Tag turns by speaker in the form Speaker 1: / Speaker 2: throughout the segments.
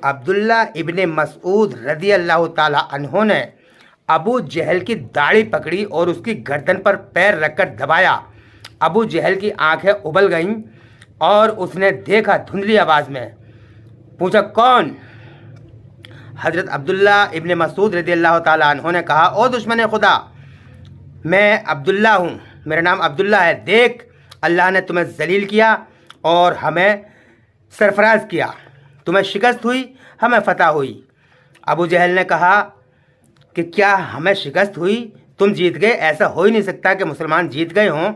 Speaker 1: عبداللہ ابن مسعود رضی اللہ تعالی عنہ نے ابو جہل کی داڑھی پکڑی اور اس کی گردن پر پیر رکھ کر دبایا۔ ابو جہل کی آنکھیں ابل گئیں اور اس نے دیکھا دھندلی آواز میں، پوچھا کون؟ حضرت عبداللہ ابن مسعود رضی اللہ تعالی عنہ نے کہا، او دشمن خدا، میں عبداللہ ہوں، میرا نام عبداللہ ہے، دیکھ اللہ نے تمہیں ذلیل کیا اور ہمیں سرفراز کیا، تمہیں شکست ہوئی، ہمیں فتح ہوئی۔ ابو جہل نے کہا کہ کیا ہمیں شکست ہوئی؟ تم جیت گئے؟ ایسا ہو ہی نہیں سکتا کہ مسلمان جیت گئے ہوں،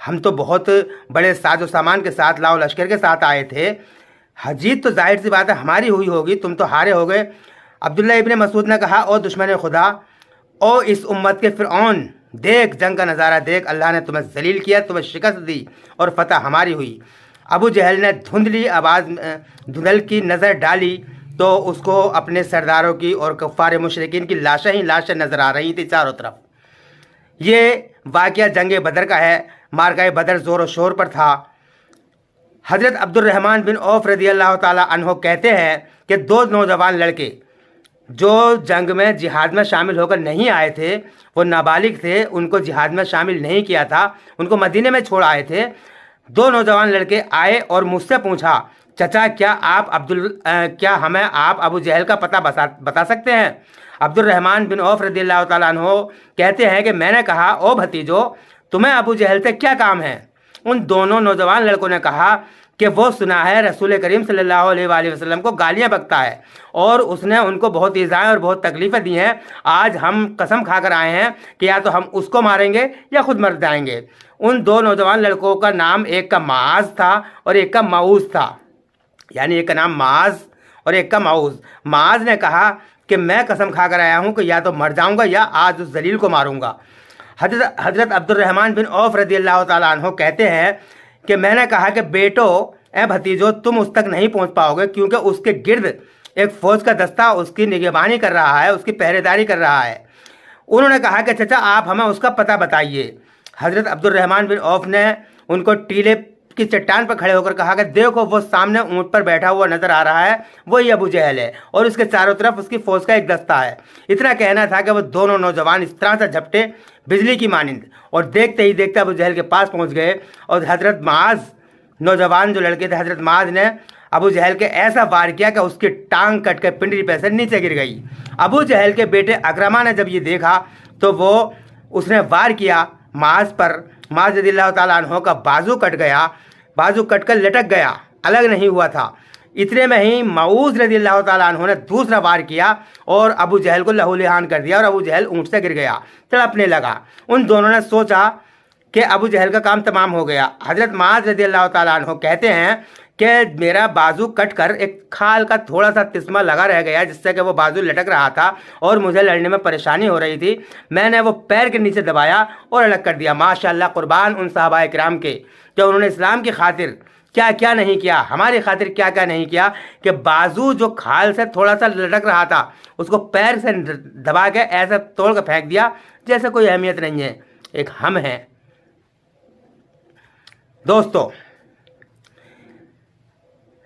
Speaker 1: ہم تو بہت بڑے ساز و سامان کے ساتھ، لاؤ لشکر کے ساتھ آئے تھے، جیت تو ظاہر سی بات ہے ہماری ہوئی ہوگی، تم تو ہارے ہو گئے۔ عبداللہ ابن مسعود نے کہا، او دشمن خدا، او اس امت کے فرعون، دیکھ جنگ کا نظارہ دیکھ، اللہ نے تمہیں ذلیل کیا، تمہیں شکست دی اور فتح ہماری ہوئی۔ ابو جہل نے دھندل کی نظر ڈالی تو اس کو اپنے سرداروں کی اور کفار مشرکین کی لاشیں ہی لاشیں نظر آ رہی تھیں چاروں طرف۔ یہ واقعہ جنگ بدر کا ہے، معرکہ بدر زور و شور پر تھا۔ حضرت عبد الرحمن بن عوف رضی اللہ تعالی عنہ کہتے ہیں کہ دو نوجوان لڑکے جو جنگ میں جہاد میں شامل ہو کر نہیں آئے تھے، وہ نابالغ تھے، ان کو جہاد میں شامل نہیں کیا تھا، ان کو مدینے میں چھوڑ آئے تھے۔ دو نوجوان لڑکے آئے اور مجھ سے پوچھا، چچا کیا ہمیں آپ ابو جہل کا پتہ بتا سکتے ہیں؟ عبد الرحمن بن عوف رضی اللہ تعالیٰ عنہ کہتے ہیں کہ میں نے کہا، او بھتیجو، تمہیں ابو جہل سے کیا کام ہے؟ ان دونوں نوجوان لڑکوں نے کہا کہ وہ سنا ہے رسول کریم صلی اللہ علیہ وآلہ وسلم کو گالیاں بکتا ہے اور اس نے ان کو بہت ایذائیں اور بہت تکلیفیں دی ہیں، آج ہم قسم کھا کر آئے ہیں کہ یا تو ہم اس کو ماریں گے یا خود مر جائیں گے۔ ان دو نوجوان لڑکوں کا نام ایک کا معاذ تھا اور ایک کا معوذ تھا، یعنی ایک کا نام معاذ اور ایک کا معوذ۔ معاذ نے کہا کہ میں قسم کھا کر آیا ہوں کہ یا تو مر جاؤں گا یا آج اس ذلیل کو ماروں گا۔ حضرت عبد الرحمن بن عوف رضی اللہ تعالیٰ عنہ کہتے ہیں کہ میں نے کہا کہ بیٹو، اے بھتیجو، تم اس تک نہیں پہنچ پاؤ گے کیونکہ اس کے گرد ایک فوج کا دستہ اس کی نگہبانی کر رہا ہے، اس کی پہرے داری کر رہا ہے۔ انہوں نے کہا کہ چچا آپ ہمیں اس کا پتہ بتائیے۔ حضرت عبد الرحمن بن عوف نے ان کو ٹیلے کی چٹان پر کھڑے ہو کر کہا کہ دیکھو وہ سامنے اونٹ پر بیٹھا ہوا نظر آ رہا ہے، وہی ابو جہل ہے اور اس کے چاروں طرف اس کی فوج کا ایک دستہ ہے۔ اتنا کہنا تھا کہ وہ دونوں نوجوان اس طرح سے جھپٹے بجلی کی مانند اور دیکھتے ہی دیکھتے ابو جہل کے پاس پہنچ گئے، اور حضرت معاذ، نوجوان جو لڑکے تھے، حضرت معاذ نے ابو جہل کے ایسا وار کیا کہ اس کی ٹانگ کٹ کے پنڈلی پہ سے نیچے گر گئی۔ ابو جہل کے بیٹے اکرمہ نے جب یہ دیکھا تو اس نے وار کیا معاذ پر۔ معاذ رضی اللہ تعالیٰ عنہ کا بازو کٹ گیا، بازو کٹ کر لٹک گیا، الگ نہیں ہوا تھا۔ اتنے میں ہی معوذ رضی اللہ تعالیٰ عنہ نے دوسرا وار کیا اور ابو جہل کو لہو لہان کر دیا اور ابو جہل اونٹ سے گر گیا، تڑپنے لگا۔ ان دونوں نے سوچا کہ ابو جہل کا کام تمام ہو گیا۔ حضرت معاذ رضی اللہ تعالیٰ عنہ کہتے ہیں کہ میرا بازو کٹ کر ایک کھال کا تھوڑا سا تسمہ لگا رہ گیا جس سے کہ وہ بازو لٹک رہا تھا اور مجھے لڑنے میں پریشانی ہو رہی تھی، میں نے وہ پیر کے نیچے دبایا اور الگ کر دیا۔ ماشاءاللہ، قربان ان صحابہ کرام کے کہ انہوں نے اسلام کی خاطر کیا کیا نہیں کیا، ہماری خاطر کیا کیا نہیں کیا، کہ بازو جو کھال سے تھوڑا سا لٹک رہا تھا اس کو پیر سے دبا کے ایسے توڑ کے پھینک دیا جیسے کوئی اہمیت نہیں ہے۔ ایک ہم ہیں دوستو،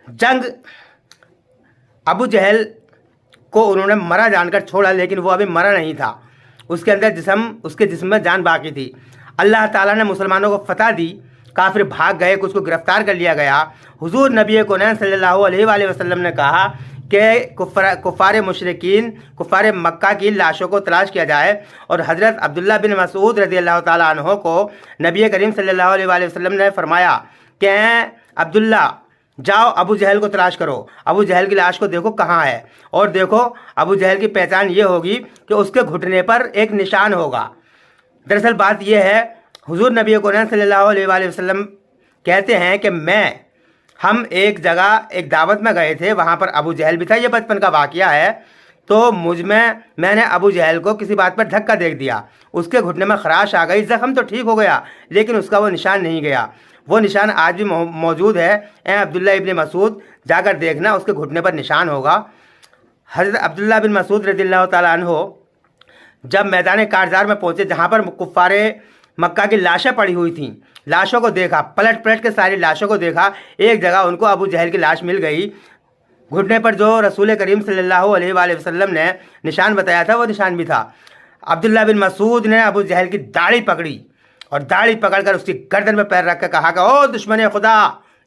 Speaker 1: جنگ ابو جہل کو انہوں نے مرا جان کر چھوڑا، لیکن وہ ابھی مرا نہیں تھا، اس کے اندر اس کے جسم میں جان باقی تھی۔ اللہ تعالیٰ نے مسلمانوں کو فتح دی، کافر بھاگ گئے، کچھ کو گرفتار کر لیا گیا۔ حضور نبی کونین صلی اللہ علیہ وآلہ وسلم نے کہا کہ کفار مشرکین، کفار مکہ کی لاشوں کو تلاش کیا جائے، اور حضرت عبداللہ بن مسعود رضی اللہ تعالیٰ عنہ کو نبی کریم صلی اللہ علیہ وآلہ وسلم نے فرمایا کہ عبداللہ جاؤ ابو جہل کو تلاش کرو، ابو جہل کی لاش کو دیکھو کہاں ہے، اور دیکھو ابو جہل کی پہچان یہ ہوگی کہ اس کے گھٹنے پر ایک نشان ہوگا۔ دراصل بات یہ ہے، حضور نبی کریم صلی اللہ علیہ وآلہ وسلم کہتے ہیں کہ ہم ایک جگہ ایک دعوت میں گئے تھے، وہاں پر ابو جہل بھی تھا، یہ بچپن کا واقعہ ہے، تو میں نے ابو جہل کو کسی بات پر دھکا دیکھ دیا، اس کے گھٹنے میں خراش آ گئی، زخم تو ٹھیک ہو گیا لیکن اس کا وہ نشان نہیں گیا۔ وہ نشان آج بھی موجود ہے، اے عبداللہ ابن مسعود جا کر دیکھنا، اس کے گھٹنے پر نشان ہوگا۔ حضرت عبداللہ بن مسعود رضی اللہ تعالیٰ عنہ جب میدان کارزار میں پہنچے جہاں پر کفار مکہ کی لاشیں پڑی ہوئی تھیں، لاشوں کو دیکھا، پلٹ کے ساری لاشوں کو دیکھا، ایک جگہ ان کو ابو جہل کی لاش مل گئی، घुटने पर जो रसूल करीम सल्लल्लाहु अलैहि वसल्लम ने निशान बताया था वो निशान भी था। अब्दुल्ला बिन मसूद ने अबू जहल की दाढ़ी पकड़ी और दाढ़ी पकड़कर उसकी गर्दन में पैर रख कर कहा कि ओ दुश्मन खुदा,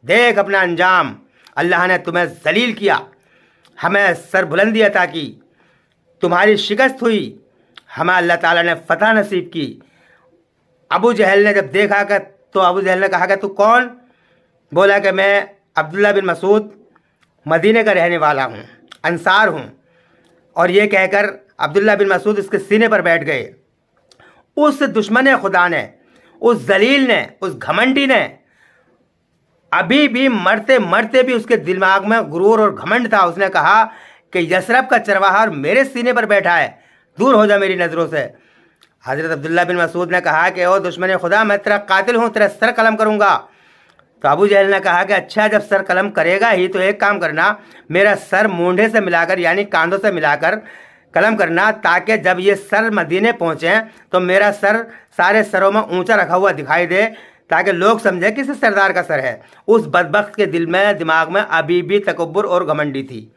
Speaker 1: देख अपना अंजाम, अल्लाह ने तुम्हें जलील किया, हमें सर बुलंदी अता की, तुम्हारी शिकस्त हुई, हमें अल्लाह ताला ने फतह नसीब की। अबू जहल ने जब देखा कि तो अबू जहल ने कहा कि तू कौन? बोला कि मैं अब्दुल्ला बिन मसूद मदीने का रहने वाला हूँ, अंसार हूँ। और ये कहकर अब्दुल्ला बिन मसूद इसके सीने पर बैठ गए। उस दुश्मन खुदा ने, उस जलील ने, उस घमंडी ने अभी भी मरते मरते भी उसके दिमाग में गुरूर और घमंड था। उसने कहा कि यसरब का चरवाहा मेरे सीने पर बैठा है, दूर हो जा मेरी नज़रों से। हज़रत अब्दुल्ला बिन मसूद ने कहा कि ओ दुश्मन खुदा, मैं तेरा कातिल हूँ, तेरा सर कलम करूँगा। तो अबू जहल ने कहा कि अच्छा, जब सर कलम करेगा ही तो एक काम करना, मेरा सर मूंढे से मिलाकर यानी कांधों से मिलाकर कलम करना, ताकि जब ये सर मदीने पहुँचे तो मेरा सर सारे सरों में ऊंचा रखा हुआ दिखाई दे, ताकि लोग समझे कि इस सरदार का सर है। उस बदबख्त के दिल में, दिमाग में अभी भी तकब्बुर और घमंडी थी।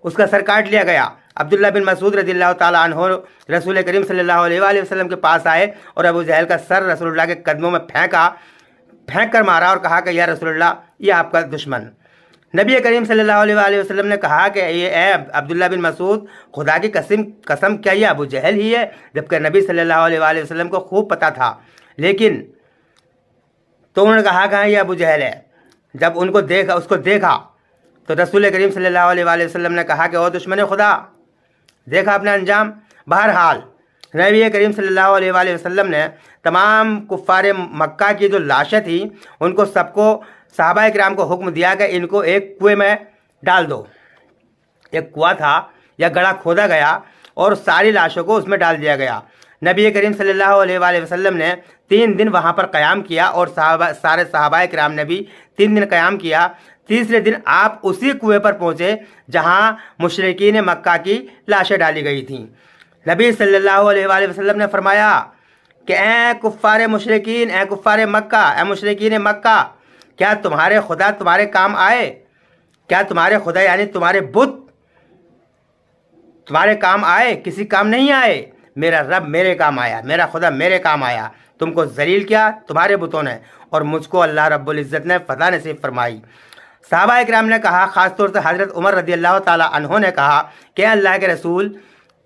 Speaker 1: उसका सर काट लिया गया। अब्दुल्ला बिन मसूद रज़ियल्लाहु ताला अन्हु रसूल करीम सल्लल्लाहु अलैहि वसल्लम के पास आए और अबू जहल का सर रसूलुल्लाह के कदमों में फेंक कर मारा और कहा कि या रसूलुल्लाह, ये आपका दुश्मन। नबी करीम सल्लल्लाहु अलैहि वसल्लम ने कहा कि ये अब्दुल्ला बिन मसूद, खुदा की कसम क्या ये अबू जहल ही है? जबकि नबी सल्लल्लाहु अलैहि वसल्लम को खूब पता था, लेकिन तो उन्होंने कहा कि हाँ ये अबू जहल है। जब उसको देखा तो रसूल करीम सल्लल्लाहु अलैहि वसल्लम ने कहा कि ओ दुश्मन खुदा, देखा अपना अंजाम। बहरहाल नबी करीम सल्लल्लाहु अलैहि वसल्लम ने तमाम कुफ़ार मक्का की जो लाशें थी उनको सबको, सहाबा किराम को हुक्म दिया कि इनको एक कुएं में डाल दो। एक कुआं था या गड्ढा खोदा गया और सारी लाशों को उसमें डाल दिया गया। नबी करीम सल्लल्लाहु अलैहि वसल्लम ने 3 दिन वहाँ पर क़याम किया और सारे सहाबा किराम ने भी 3 दिन क़याम किया। तीसरे दिन आप उसी कुएं पर पहुँचे जहाँ मुशरिकीन मक्का की लाशें डाली गई थीं। नबी सल्लल्लाहु अलैहि वसल्लम ने फरमाया कि ए कुफ़ार मुशरिकीन, ए कुफ़ार मक्का, ए मुशरिकीन मक्का, क्या तुम्हारे खुदा तुम्हारे काम आए? क्या तुम्हारे खुदा यानी तुम्हारे बुत तुम्हारे काम आए? किसी काम नहीं आए। मेरा रब मेरे काम आया, मेरा खुदा मेरे काम आया। तुमको जलील किया तुम्हारे बुतों ने और मुझको अल्लाह रब्बुल इज़्ज़त ने फतह नसीब फरमाई। सहाबा इकराम ने कहा, ख़ास तौर से हज़रत उमर रज़ियल्लाहु ताला अन्हु ने कहा कि अल्लाह के रसूल,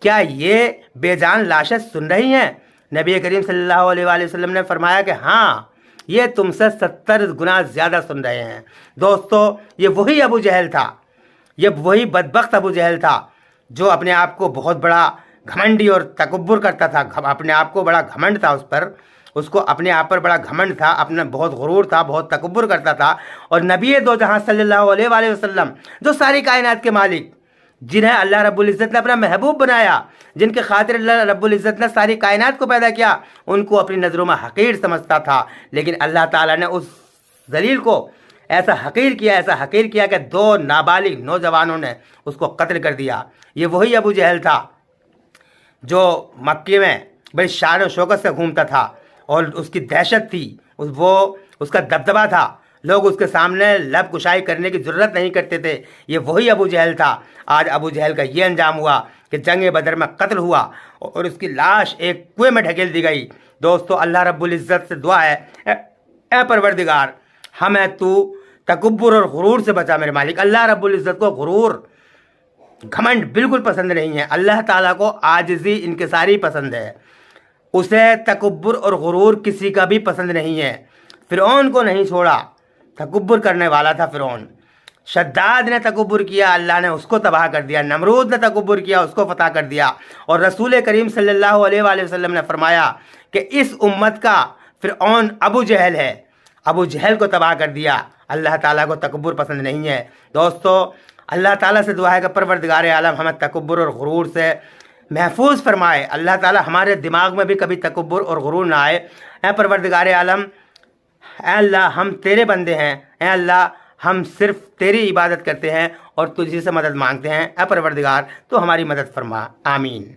Speaker 1: क्या ये बेजान लाशें सुन रही हैं? नबी करीम सल्लल्लाहु अलैहि वसल्लम ने फरमाया कि हाँ, ये तुमसे 70 गुना ज़्यादा सुन रहे हैं। दोस्तों, ये वही अबू जहल था, ये वही बदबख्त अबू जहल था जो अपने आप को बहुत बड़ा घमंडी और तकब्बुर करता था। अपने आप को बड़ा घमंड था, उसको अपने आप पर बड़ा घमंड था, अपना बहुत गुरूर था, बहुत तकब्बुर करता था। और नबी दो जहां सल्लल्लाहु अलैहि वसल्लम, जो सारी कायनात के मालिक, जिन्हें अल्लाह रब्बुल इज़्ज़त ने अपना महबूब बनाया, जिनके खातिर अल्लाह रब्बुल इज़्ज़त ने सारी कायनात को पैदा किया, उनको अपनी नज़रों में हकीर समझता था। लेकिन अल्लाह ताला ने उस जलील को ऐसा हकीर किया कि 2 नाबालिग नौजवानों ने उसको कत्ल कर दिया। ये वही अबू जहल था जो मक्के में बड़ी शान और शौकत से घूमता था और उसकी दहशत थी, उसका दबदबा था। लोग उसके सामने लब कुशाई करने की ज़रूरत नहीं करते थे। ये वही अबू जहल था। आज अबू जहल का ये अंजाम हुआ कि जंग बदर में कत्ल हुआ और उसकी लाश एक कुएं में ढकेल दी गई। दोस्तों, अल्लाह रब्बुल इज़्ज़त से दुआ है, ए परवरदिगार, हमें तू तकब्बुर और गुरूर से बचा मेरे मालिक। अल्लाह रब्बुल इज़्ज़त को गुरूर, घमंड बिल्कुल पसंद नहीं है। अल्लाह ताला को आजिज़ी, इनकिसारी पसंद है। उसे तकब्बुर और गुरूर किसी का भी पसंद नहीं है। फ़िरौन को नहीं छोड़ा, तकब्बुर करने वाला था फ़िरौन। शद्दाद ने तकब्बुर किया, अल्लाह ने उसको तबाह कर दिया। नमरूद ने तकब्बुर किया, उसको फतह कर दिया। और रसूल करीम सल्लल्लाहु अलैहि वसल्लम ने फरमाया कि इस उम्मत का फ़िरौन अबू जहल है। अबू जहल को तबाह कर दिया। अल्लाह ताला को तकब्बुर पसंद नहीं है। दोस्तों, अल्लाह ताला से दुआ है कि परवरदिगार आलम हमें तकब्बुर और गुरूर से महफूज फरमाए। अल्लाह ताला हमारे दिमाग में भी कभी तकब्बुर और गुरूर ना आए। ऐ परवरदिगार आलम, ऐ अल्लाह, हम तेरे बंदे हैं। ऐ अल्लाह, हम सिर्फ तेरी इबादत करते हैं और तुझी से मदद मांगते हैं। ऐ परवरदिगार, तो हमारी मदद फरमा। आमीन।